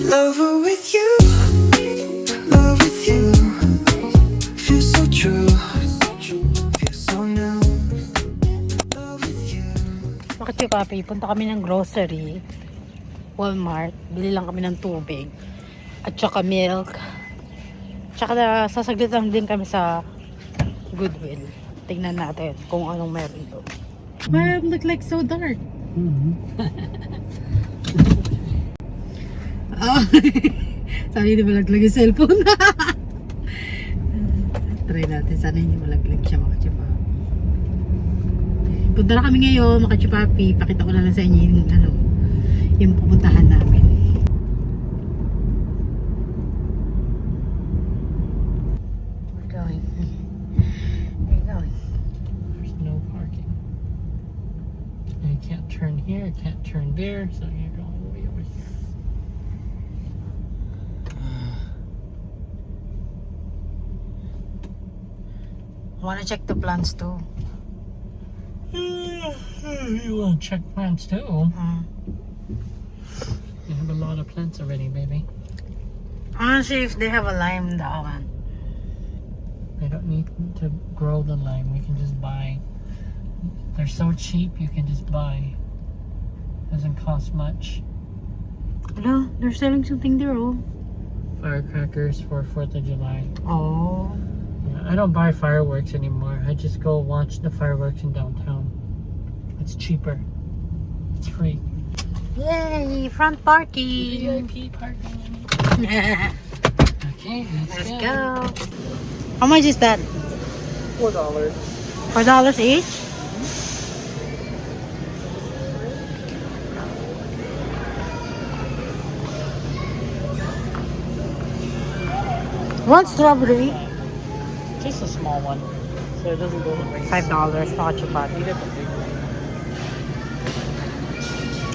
Lover with you, love with you. Feels so true, feels so new. Love with you. Bakit yung papi? Punta kami ng grocery, Walmart. Bili lang kami ng tubig. At saka milk. Tsaka sasaglit lang din kami sa Goodwill. Tingnan natin kung anong meron to. Why it look like so dark? Oh. Sabi hindi malaglag yung cellphone. Try natin. Sana hindi malaglag siya mga chupapi. Punta na kami ngayon mga chupapi. Pakita ko na lang sa inyo yung, yung pupuntahan namin. We're going. We're going. There's no parking. And you can't turn here, can't turn there, so you're going way over here. Wanna check the plants too. You want to check plants too? You have a lot of plants already, baby. I wanna see if they have a lime dawan. We don't need to grow the lime. We can just buy. They're so cheap, you can just buy. Doesn't cost much. Hello, they're selling something there, oh. Firecrackers for 4th of July. Oh. Yeah, I don't buy fireworks anymore. I just go watch the fireworks in downtown. It's cheaper. It's free. Yay, front parking. VIP parking. Let's Okay, let's go. How much is that? $4. $4 each? One strawberry. Just a small one, so it doesn't go to waste. $5. Not too bad. Need it the big one.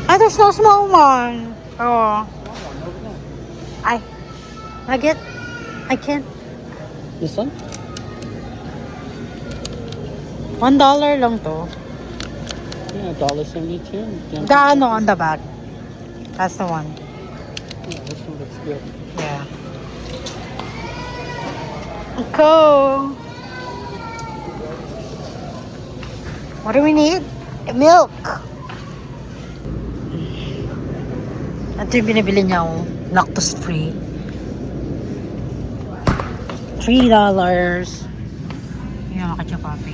Ah, there's no small one. Oh. I get. I can't. This one? $1 lang to. Yeah, $1.72. The ano on the back. That's the one. Yeah, this one looks good. Yeah. Cool. What do we need? Milk. Ito yung binibili niya oh. Lactose free. $3. Yung mga kachapapi.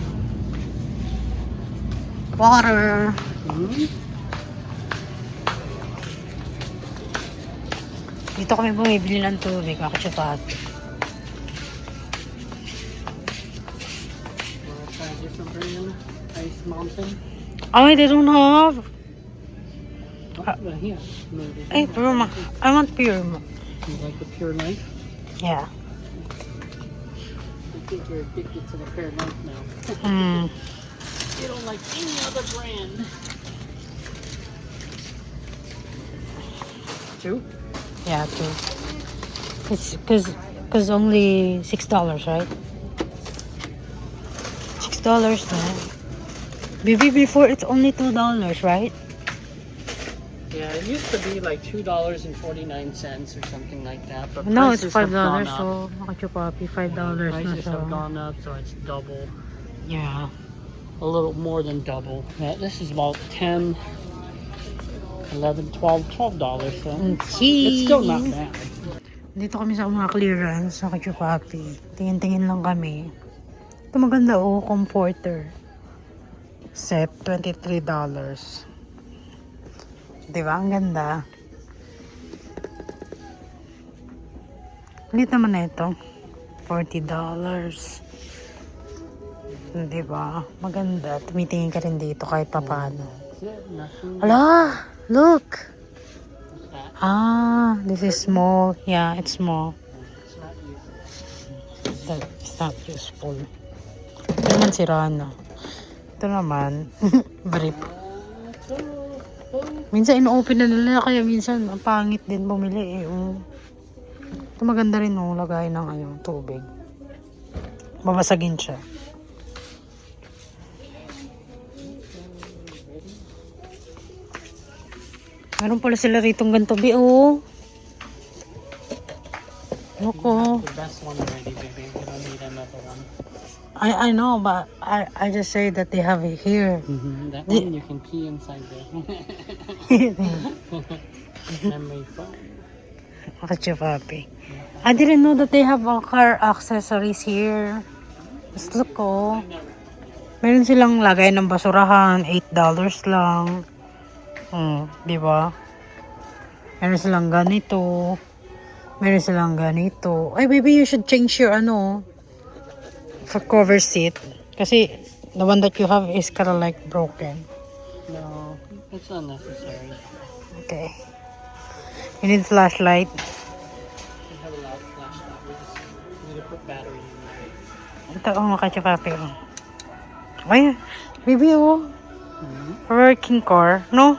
Water. Dito kami bumibili ng tubig, mga kachapapi. Wanna try a different brand? Ice Mountain? Ay, they don't have. Here, maybe. Ay, pure ma. I want pure ma. You like the Pure Life? Yeah. I think you're addicted to the Pure Life now. You don't like any other brand. Two? Yeah, too. Cause only $6, right? $6 na. Baby, before it's only $2, right? Yeah, it used to be like $2.49 or something like that. But No, it's prices have gone $5. up. So, makachupapi, $5 na Prices siya. have gone up, so it's double. Yeah. A little more than double. Yeah, this is about 10, 11, 12, $12. So it's still not bad. Dito kami sa mga clearance sa kachupapi. Tingin-tingin lang kami. Ito maganda oh, comforter. Set, $23. Diba? Ang ganda. Ulit naman na ito. $40. Diba? Maganda. Tumitingin ka rin dito kahit papaano. Hala! Look! Ah, this is small. Yeah, it's small. It's not useful. Ito naman si Rana. Ito naman, brief. Minsan ino-open na nila kaya minsan ang pangit din bumili eh. Ito maganda rin oh, lagay ng tubig. Babasagin siya. Meron pala sila rito ng ganito, oh. Loco. The best one already, baby. We don't need another one. I know, but I just say that they have it here. That one you can pee inside there. Memory foam. Kachi papi. I didn't know that they have car accessories here. Just look, oh. Meron silang lagay ng basurahan, $8 lang. Di ba? Meron silang ganito. Meron silang ganito. Ay, baby, you should change your for cover seat. Kasi the one that you have is kind of like broken. No, it's unnecessary. Okay. You need flashlight. We have a lot of flashlight. We just need to put battery in Ito, there. makacha papi. Ay, baby, working car, no?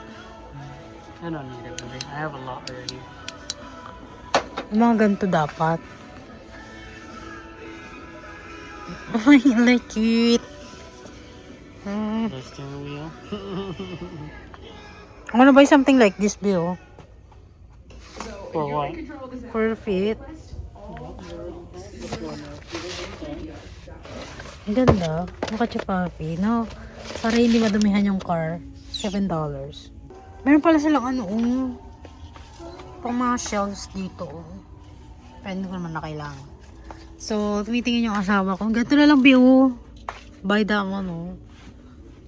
I don't need it, baby. I have a lot already. Mga ganito dapat. Ay, like it. The steering wheel. I wanna buy something like this, Bill. For what? For feet. Ang ganda. Makacha papi, no? Para hindi madumihan yung car. $7. Meron pala silang pang mga shelves dito. Pero hindi ko naman na kailangan. So, tumitingin yung asawa ko. Ganito na lang, Bill. Buy that one,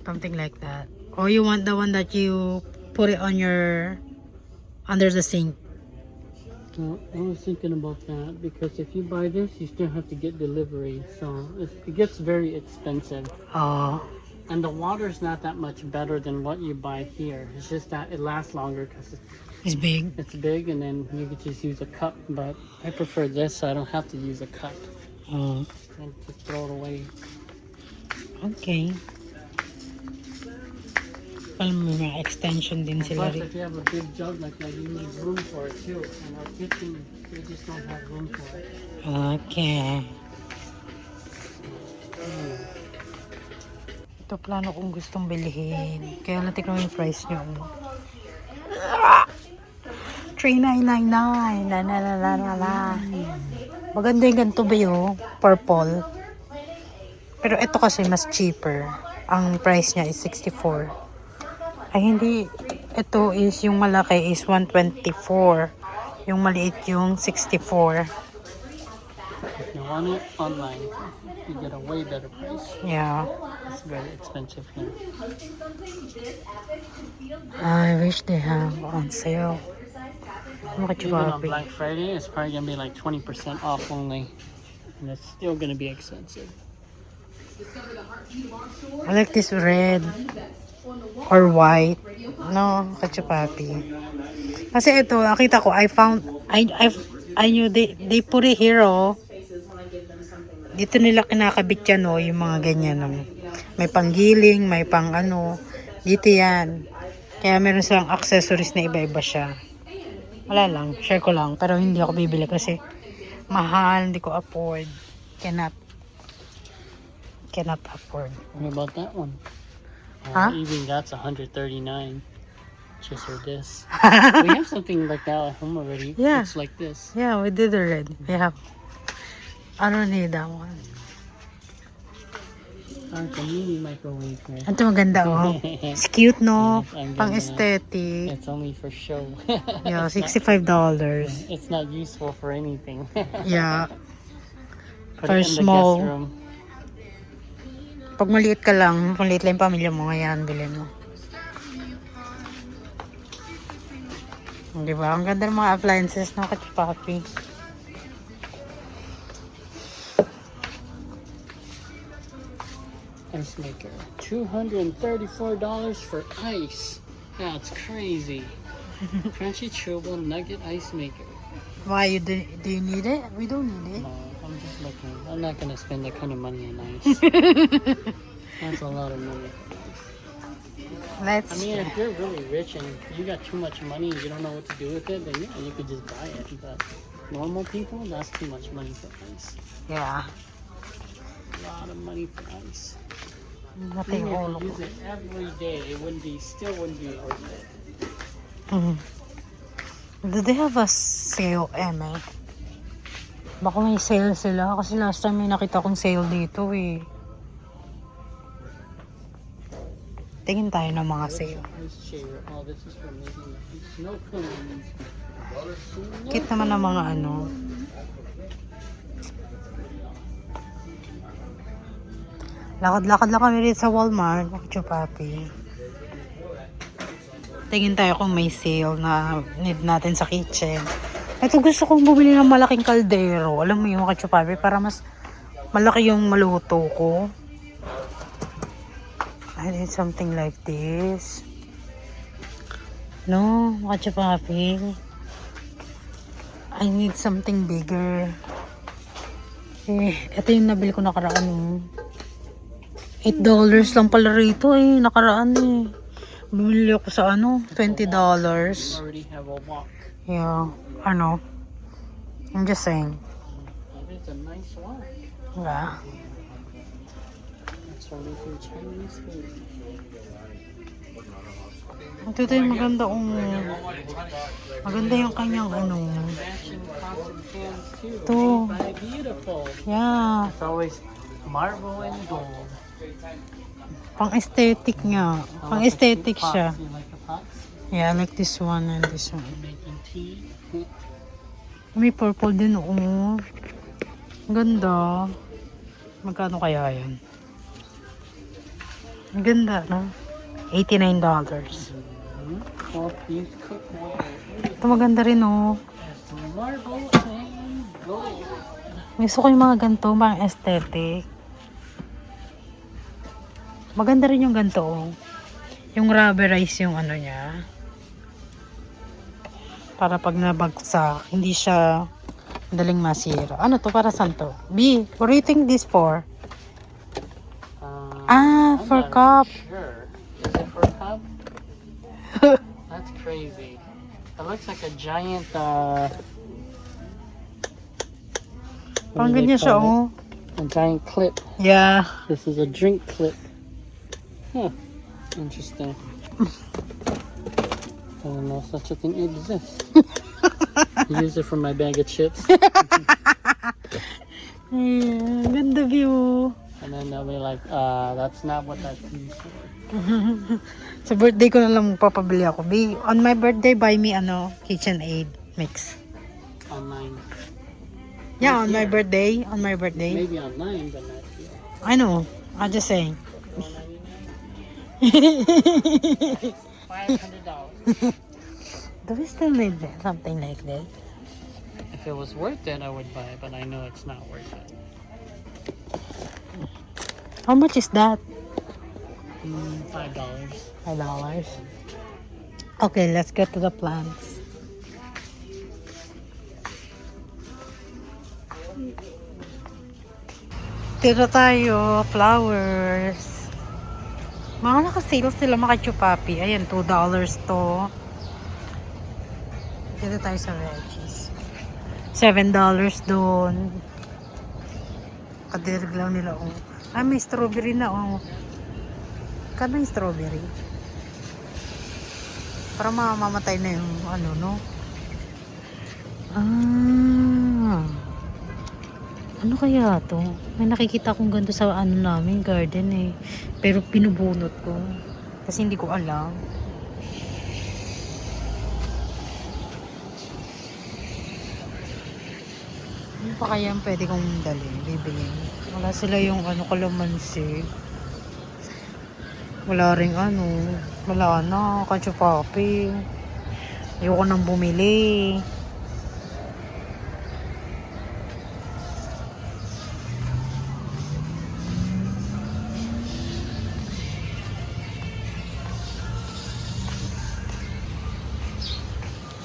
something like that. Or you want the one that you put it on under the sink. Well, I was thinking about that because if you buy this, you still have to get delivery, so it gets very expensive. Oh, And the water's not that much better than what you buy here. It's just that it lasts longer because it's big. it's big, and then you could just use a cup. But I prefer this, so I don't have to use a cup Oh, and just throw it away. okay. Alam mo, may mga extension din sila Plus, rin. if you have a big jug like that, you need room for it too. And our kitchen, we just don't have room for it. Okay. Ito plano kong gustong bilhin. Kaya natin ko yung price nyo. $3,999. La la la la la la. Maganda yung ganito ba yun? Purple. Pero ito kasi mas cheaper. Ang price niya is $64. Ay hindi. Ito is yung malaki is $124. Yung maliit yung $64. If you want it online, you get a way better price. Yeah. It's very expensive here. I wish they have on sale. Look at you, Even on Bobby. Black Friday, it's probably gonna be like 20% off only, and it's still gonna be expensive. I like this red or white. No, look at you, Papi. Kasi ito, nakita ko, I knew they put it here, oh. Dito nila kinakabit yan, oh, yung mga ganyan, oh. May panggiling, may pang dito yan. Kaya meron silang accessories na iba-iba siya. Wala lang, share ko lang. Pero hindi ako bibili kasi mahal, hindi ko afford. Cannot afford. What about that one? Huh? Even that's 139. Just for this. We have something like that at home already. Yeah. It's like this. Yeah, we did already. We have. I don't need that one. It's a mini microwave here. Ito maganda, oh. It's cute, no? Yes, ang Pang ganda. aesthetic. It's only for show. Yeah, $65. It's not useful for anything. Yeah. Put For it in the small. guest room. Pag maliit ka lang, maliit lang yung pamilya mo, ngayon, bilhin mo. Diba? Ang ganda ng mga appliances, no? Kachipapi. Ice maker. $234 for ice. That's crazy. Crunchy Chewable Nugget Ice Maker. Why? Do you need it? We don't need it. No, I'm just looking. I'm not gonna spend that kind of money on ice. That's a lot of money for ice. Let's I mean, if you're really rich and you got too much money and you don't know what to do with it, then yeah, you could just buy it. But normal people, that's too much money for ice. yeah. A lot of money for ice. Nothing Even all. if you use it every day, it still wouldn't be worth it. Do they have a sale, Emma? Baka may sale sila. Kasi last time may nakita kong sale dito eh. Tingin tayo ng mga sale. This chair. Oh, this is for making snow cones. Cute naman ng mga ano. Lakad-lakad lang kami rin sa Walmart. Papi. Tingin tayo kung may sale na need natin sa kitchen. Ito gusto kong bumili ng malaking kaldero. Alam mo yung kachupapi para mas malaki yung maluto ko. I need something like this. No, kachupapi. I need something bigger. Ito yung nabili ko nakaraan. $8 lang pala rito nakaraan Bumili ako sa $20. Already have a wok. Yeah, I'm just saying. It's a nice wok. Yeah. It's for making Chinese food. Ito yung maganda maganda yung kanyang Matching pots and pans too. Ito. Made by Beautiful. Yeah, It's always marble and gold. pang aesthetic nga. Pang aesthetic siya. You like the pots? Yeah, I like this one and this one. Making tea. May purple din Ang ganda. Magkano kaya yan? Ang ganda, no? $89. Four-piece cookware. Ito maganda rin, Marble and gold. Gusto ko yung mga ganito, mga aesthetic. Maganda rin yung ganito. Yung rubberize yung niya. Para pag nabagsak, hindi siya madaling masira. Ano to? Para saan to? B, what do you think this for? I'm For not cup. Sure. Is it for a cup? That's crazy. It looks like a giant, what Parang do they ganyan siya, call it? A giant clip. Yeah. This is a drink clip. Huh. Interesting. I didn't know such a thing exists. Use it for my bag of chips. Yeah, ganda view. And then they'll be like, that's not what that's used for. Sa birthday ko na lang magpapabili ako. B, on my birthday, buy me KitchenAid mix. Online. Yeah, on my birthday. On my birthday. Maybe online, but not here. I know. I'm just saying. $500. Do we still need something like this? If it was worth it, I would buy it, but I know it's not worth it. How much is that? $5. $5. Okay, let's get to the plants. Tira tayo, flowers. Mga nakasales sila makachupapi. Ayan, $2 to. Dito tayo sa veggies. $7 doon. Kadirg lang nila. May strawberry na. Kano yung strawberry? Para mamamatay na yung no? Ano kaya to? May nakikita kong ganito sa namin, garden Pero pinubunot ko. Kasi hindi ko alam. Ano pa kaya ang pwede kong dalhin? Bibilin. Wala sila yung kalamansi. Wala ring wala na. Kachupapi. Ayoko nang bumili.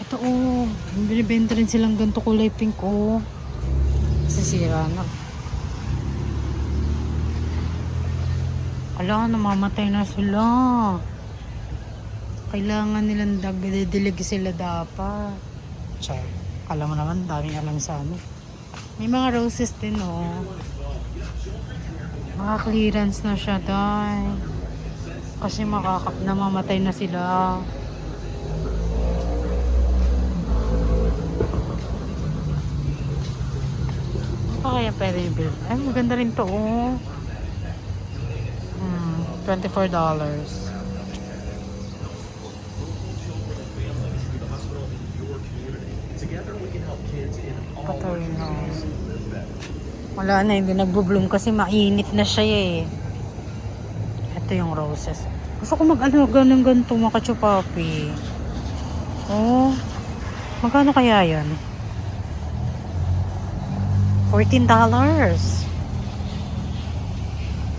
Ito binibenta rin silang ganito kulay pink sisira na. Ala, namamatay na sila. Kailangan nilang dilig sila dapat. Char, alam mo naman, daming alam sa May mga roses din mga clearance na siya dahil. Kasi namamatay na sila. kaya pwede i-build? Ay, maganda rin to, oh. $24. Patoy na. Wala na, hindi nagbo-bloom kasi mainit na siya eh. Ito yung roses. Gusto ko mag-ano, ganun-ganito, mga kachupapi. Oh, magkano kaya yan? $14.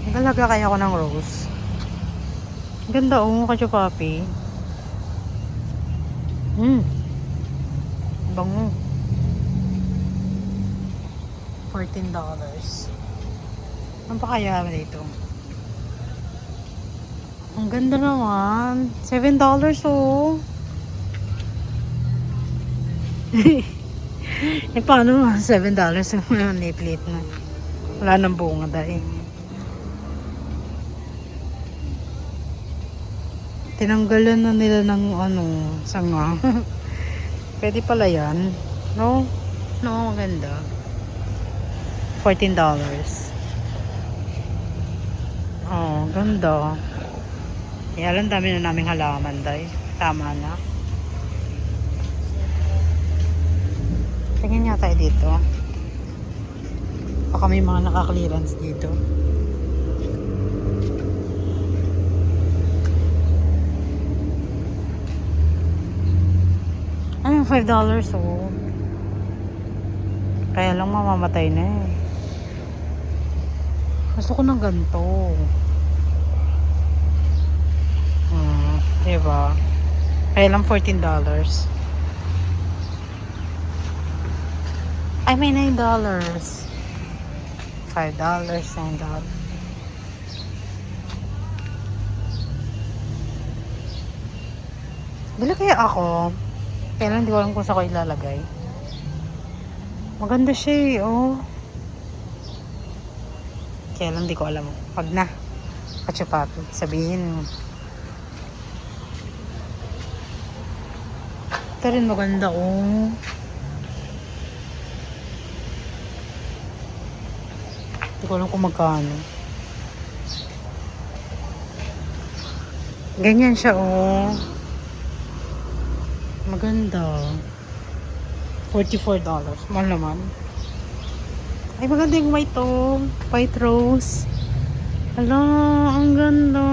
Nagalaga kaya ako ng rose. Ganda oh, kachupapi. Bango. $14. Ano pa kaya dito? Ang ganda naman. $7 oh. Eh paano? $7 ang late na. Wala nang bunga dahil. Tinanggalan na nila ng ano, sanga. Pwede pala yan. No? No, maganda. $14. Oh, ganda. Kaya lang dami na naming halaman dahil. Tama na. Tingin nga tayo dito. Baka may mga naka-clearance dito. Ay, $5 oh. Kaya lang mamamatay na eh. Gusto ko ng ganito. Diba? Kaya lang $14. Ay, may $9. $5, $9. Bili kaya ako. Kaya lang hindi ko alam kung saan ko ilalagay. Maganda siya eh, oh. Kaya lang hindi ko alam. Pag na. Kachupapi. Sabihin mo. Ito rin maganda, oh. Hindi ko alam kung magkano. Ganyan siya, oh. Maganda. $44. Mahal naman. Ay, maganda yung white to. White rose. Hala, ang ganda.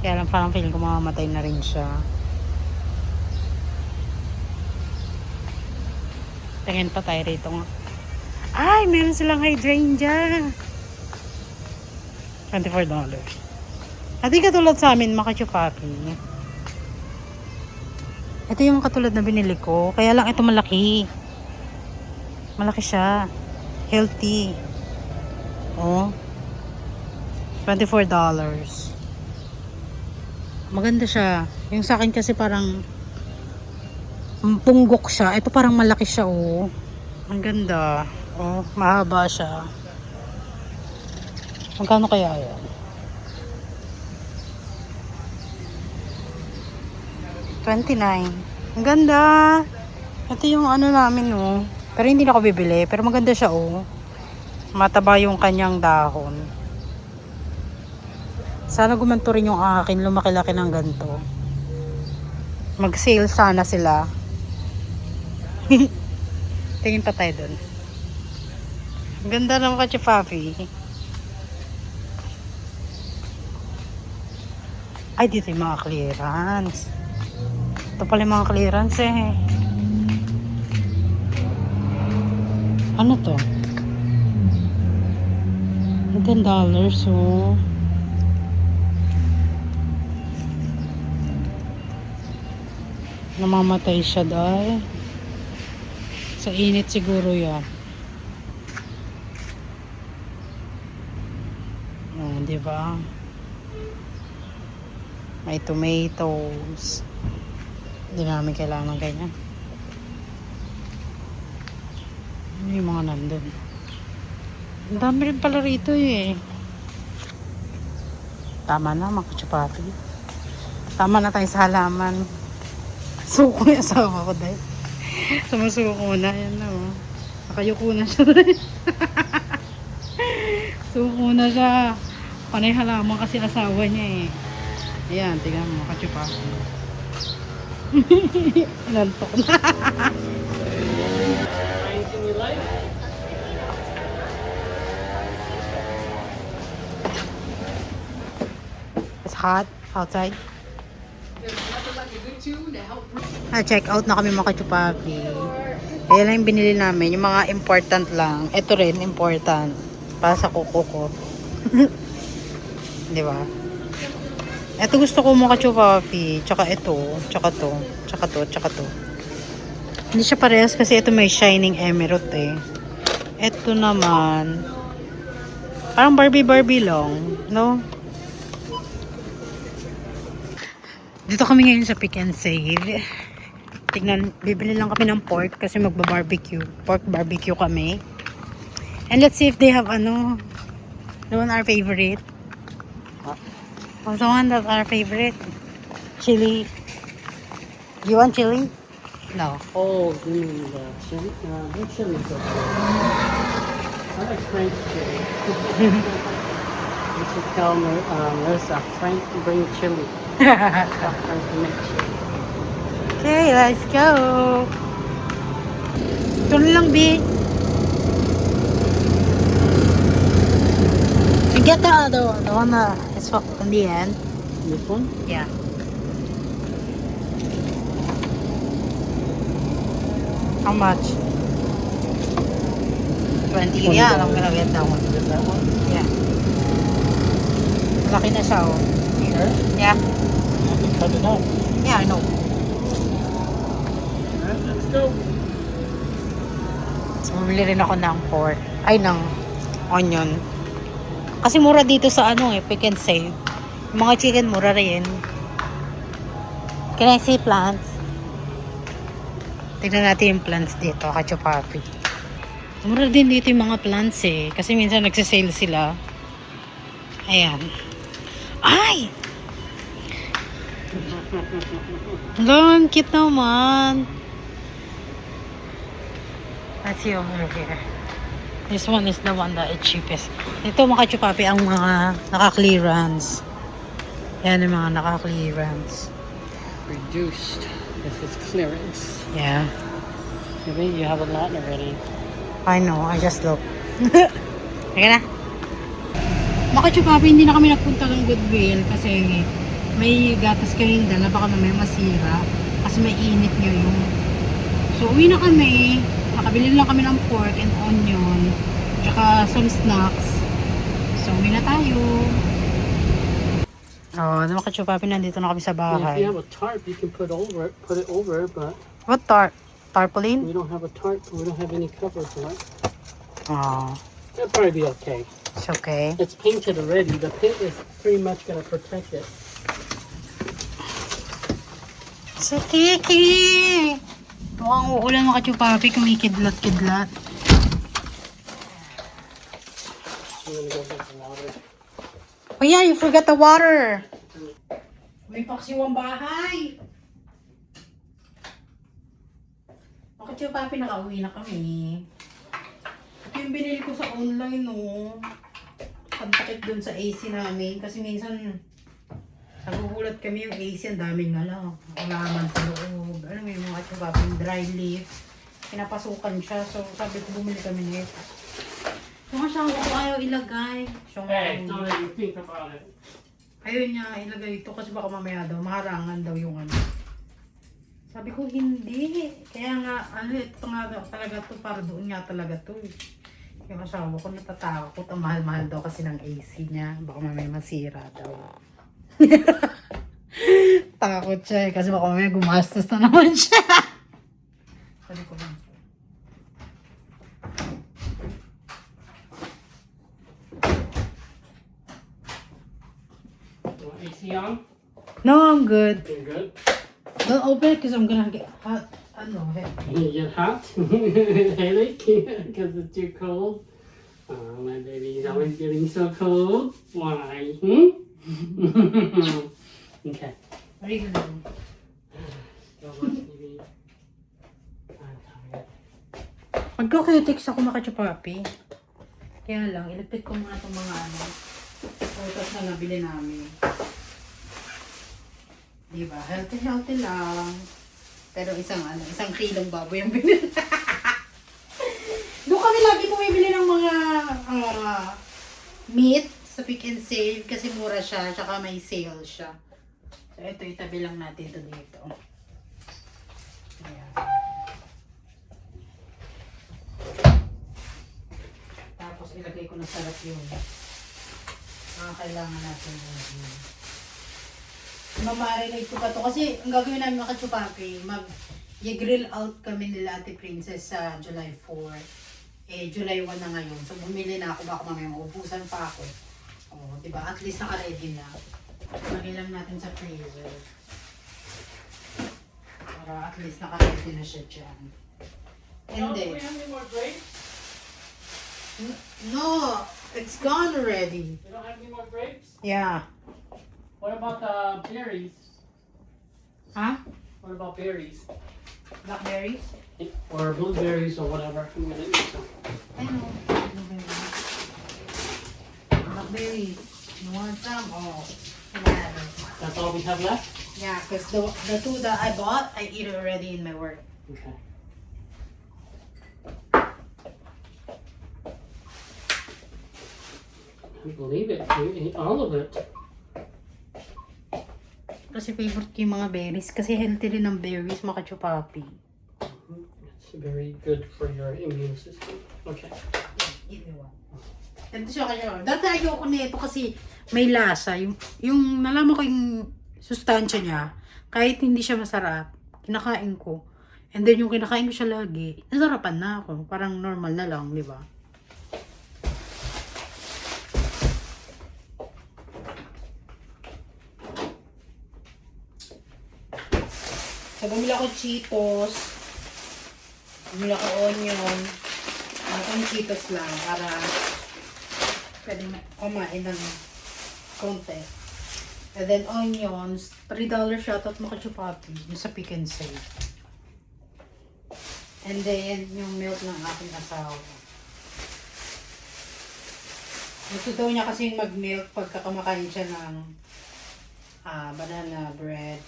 Kaya lang parang feeling ko mamamatay na rin siya. Tingin pa tayo rito nga. Ay, meron silang hydrangea. $24. At di katulad sa amin, makachupapi. Ito yung katulad na binili ko. Kaya lang ito malaki. Malaki siya. Healthy. Oh. $24. Maganda siya. Yung sa akin kasi parang punggok siya. Ito parang malaki siya, oh. Ang ganda. Oh, mahaba siya. Magkano kaya yan? $29. Ang ganda. Ito yung ano namin, oh. Pero hindi na ako bibili. Pero maganda siya, oh. Mataba yung kanyang dahon. Sana gumanto rin yung akin. Lumaki-laki ng ganito. Mag-sale sana sila. Tingin pa tayo dun. Ang ganda ng kachupapi. Ay, dito yung mga clearance. Ito pala yung mga clearance eh. Ano to? $10 oh. Namamatay siya dahil sa init siguro yan. Oh, di ba? May tomatoes. Hindi namin kailangan ganyan. Ano yung mga nandun? Ang dami rin pala rito eh. Tama na mga kachupapi. Tama na tayo sa halaman. Suko yung asawa ko dahil. Sumusuko na. Yan na oh. Nakayuko na siya. Suko na siya. Panay halaman kasi asawa niya eh. Ayan, tingnan mo, kachupa. Nantok na. Anything you like? It's hot outside. Check out na kami mga kachupapi. Ayan lang yung binili namin. Yung mga important lang. Ito rin, important. Para sa kuko ko. Di ba? Ito gusto ko mga kachupapi. Tsaka ito. Tsaka to. Tsaka to. Tsaka to. Hindi siya parehas kasi ito may shining emerald eh. Ito naman. Parang Barbie lang. No? Dito kami ngayon sa Pick and Save. Tignan, bibili lang kami ng pork kasi magba-barbecue. Pork barbecue kami. And let's see if they have ano, the one our favorite. The one that our favorite. Chili. You want chili? No. Oh, you mean the chili? The chili's okay. I like French chili. You should tell Melissa, Frank, bring chili. Stop trying to make chili. Okay, let's go. Ito na lang, B. You get the other one, the one that is in the end. This one? Yeah. How much? 20. Yeah, I'm gonna get that one. Get that one? Yeah. Malaki na siya, oh. Sure? Yeah. You can cut it up. Yeah, I know. Alright, let's go. So, bumili rin ako ng pork. Ay, ng onion. Kasi mura dito sa ano eh, Pick and Save. Yung mga chicken mura rin. Can I see plants? Tignan natin yung plants dito, kachupapi. Mura din dito yung mga plants eh. Kasi minsan nagsisale sila. Ayan. Ay! Ang cute naman. Let's see over here. This one is the one that is cheapest. Ito mga kachupapi ang mga naka-clearance. Yan yung mga naka-clearance. Reduced. This is clearance. Yeah. Maybe you have a lot already. I know. I just look. Teka na. Mga kachupapi, hindi na kami nagpunta ng Goodwill kasi may gatas kaming dala. Baka may masira. Kasi may init nyo yung. So, uwi na kami. Nakabili lang kami ng pork and onion. Tsaka some snacks. So, uwi na tayo. Oh, mga kachupapi, nandito na kami sa Yeah, if bahay. you have a tarp, you can put it over, but What tarpaulin? we don't have a tarp. We don't have any cover for it. Oh, It'll probably be okay. it's okay. It's painted already. The paint is pretty much gonna protect it. Si Kiki! Mukhang uulan mga kachupapi, kumikidlat-kidlat. I'm gonna go get the water. Oh yeah, you forgot the water. May paksiwang bahay. Mga kachupapi, nakauwi na kami. Ito yung binili ko sa online, no. Pantakit dun sa AC namin. Kasi minsan, nagugulat kami yung AC, ang daming halaman sa loob. Alam mo yung mga kachupapi, yung dry leaf. Pinapasukan siya. So, sabi ko, bumili kami nito. Yung asawa ko ayaw ilagay. So, Hey, don't let me think about it. ayun niya, ilagay ito kasi baka mamaya daw, maharangan daw yung ano. Sabi ko, hindi. Kaya nga, ito nga daw talaga to, para doon nga talaga to. Yung asawa ko natatakot, ang mahal-mahal daw kasi ng AC niya. Baka mamaya masira daw. Takot siya kasi baka mamaya gumastos na naman siya. Sabi ko lang. You want AC on? No, I'm good. You're good. Don't open it because I'm gonna get hot. I don't know. You get hot? Headache? Because it's too cold? Oh, my baby's always getting so cold. Why? Okay. What are you gonna do? Go watch TV. I'm tired. Magka-cutics ako makachupapi. Kaya lang, ilapit ko muna itong mga photos na nabili namin. Diba? Healthy lang. Pero isang kilong baboy ang binili. Doon kami lagi bumibili ng mga meat sa Pick and Save kasi mura siya, tsaka may sale siya. So, ito, itabi lang natin ito dito. Ayan. Tapos, ilagay ko na sarap yun. Kailangan natin yun. Mamarinate ko pa to kasi ang gagawin namin mga kachupapi, i-grill out kami nila Ate Princess sa July 4. July 1 na ngayon. So, bumili na ako. Baka mamaya maubusan pa ako. O, diba? At least naka-ready na. Lagay lang natin sa freezer. Para at least naka-ready na siya dyan. And then, we have any more grapes? no, it's gone already. We don't have any more grapes? Yeah. What about berries? Huh? What about berries? Blackberries? Or blueberries or whatever. I'm gonna eat some. I know. Blackberries. You want some? Oh, yeah. That's all we have left? Yeah, because the two that I bought, I eat already in my work. Okay. I can't believe it. You ate all of it. Kasi favorite ko yung mga berries. Kasi healthy rin ang berries, mga kachupapi. It's very good for your immune system. Okay. Eat me one. Ito siya kasi. Dati ayoko nito kasi may lasa. Yung nalaman ko yung sustansya niya, kahit hindi siya masarap, kinakain ko. And then yung kinakain ko siya lagi, nasarapan na ako. Parang normal na lang, di ba? So, bumili ako Cheetos. Bumili ako onion. Ang Cheetos lang para pwede kumain ng konti. And then onions. $3 siya at makachupapi. Yung sa Pick and Save. And then yung milk ng aking asawa. Gusto daw niya kasing mag-milk pagka kumakain siya ng banana bread.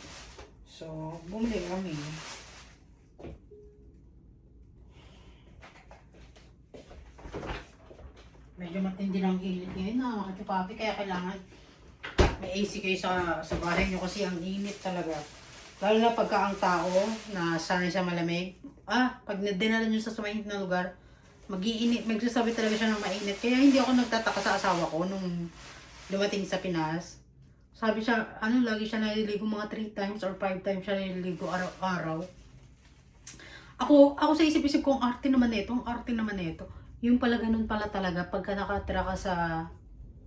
So, bumili kami. Medyo matindi ng init ngayon na mga kachupapi, kaya kailangan may AC kayo sa bahay nyo kasi ang init talaga. Lalo na pagka ang tao na sanay sa malamig, pag dinala nyo sa mainit na lugar, mag-iinit, magsasabi talaga siya ng mainit. Kaya hindi ako nagtataka sa asawa ko nung dumating sa Pinas. Sabi siya, lagi siya naliligo mga 3 times or 5 times siya naliligo araw-araw. Ako sa isip-isip ko, ang arte naman nito. Yung pala ganun pala talaga, pagka nakatira ka sa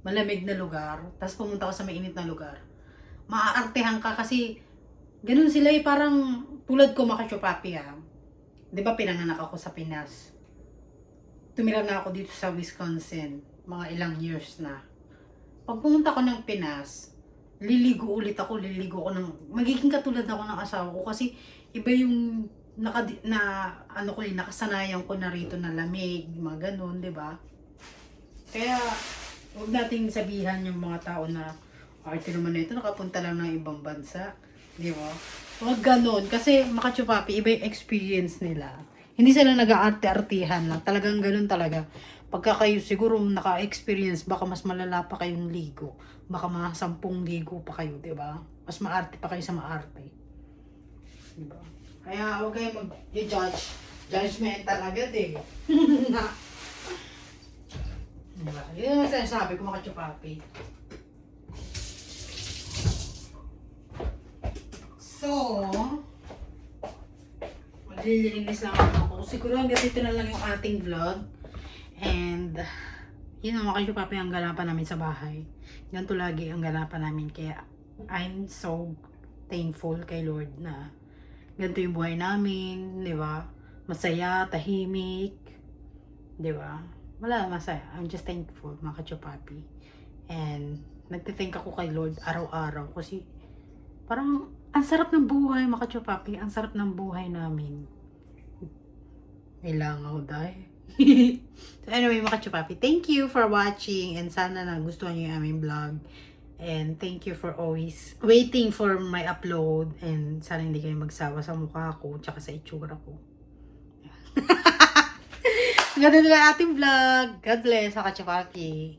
malamig na lugar, tapos pumunta ka sa mainit na lugar, maaartehan ka kasi ganun sila parang tulad ko makachupapi Di ba pinanganak ako sa Pinas? Tumira na ako dito sa Wisconsin, mga ilang years na. Pag pumunta ko ng Pinas, liligo ko magiging katulad ako ng asawa ko kasi iba yung nakasanayan ko na rito na lamig, mga ganun, di ba? Kaya, huwag nating sabihan yung mga tao na arte naman nito, nakapunta lang ng ibang bansa, di ba? Huwag ganun, kasi makachupapi, iba yung experience nila. Hindi sila nag-aarte-artihan lang, talagang ganun talaga. Pagka kayo siguro naka-experience, baka mas malala pa kayong ligo. Baka mga 10 ligo pa kayo, di ba? Mas maarte pa kayo sa maarte. Di ba? Kaya huwag kayong mag-judge. Judgmental agad eh. Diba? Yun ang sinasabi ko mga chupapi. So, maglilinis lang ako. Siguro hanggang dito na lang yung ating vlog. And, yun ang mga chupapi ang ganapan namin sa bahay. Ganito lagi ang ganapan namin. Kaya, I'm so thankful kay Lord na ganito yung buhay namin, di ba? Masaya, tahimik, di ba? Wala, masaya. I'm just thankful, mga kachupapi. And, nagtithank ako kay Lord araw-araw kasi parang ang sarap ng buhay, mga kachupapi. Ang sarap ng buhay namin. Ilangaw dahil. So anyway, mga kachupapi, thank you for watching and sana nagustuhan niyo yung aming vlog. And thank you for always waiting for my upload and sana hindi kayo magsawa sa mukha ko tsaka sa itsura ko. Ganun lang ating vlog. God bless, mga kachupapi.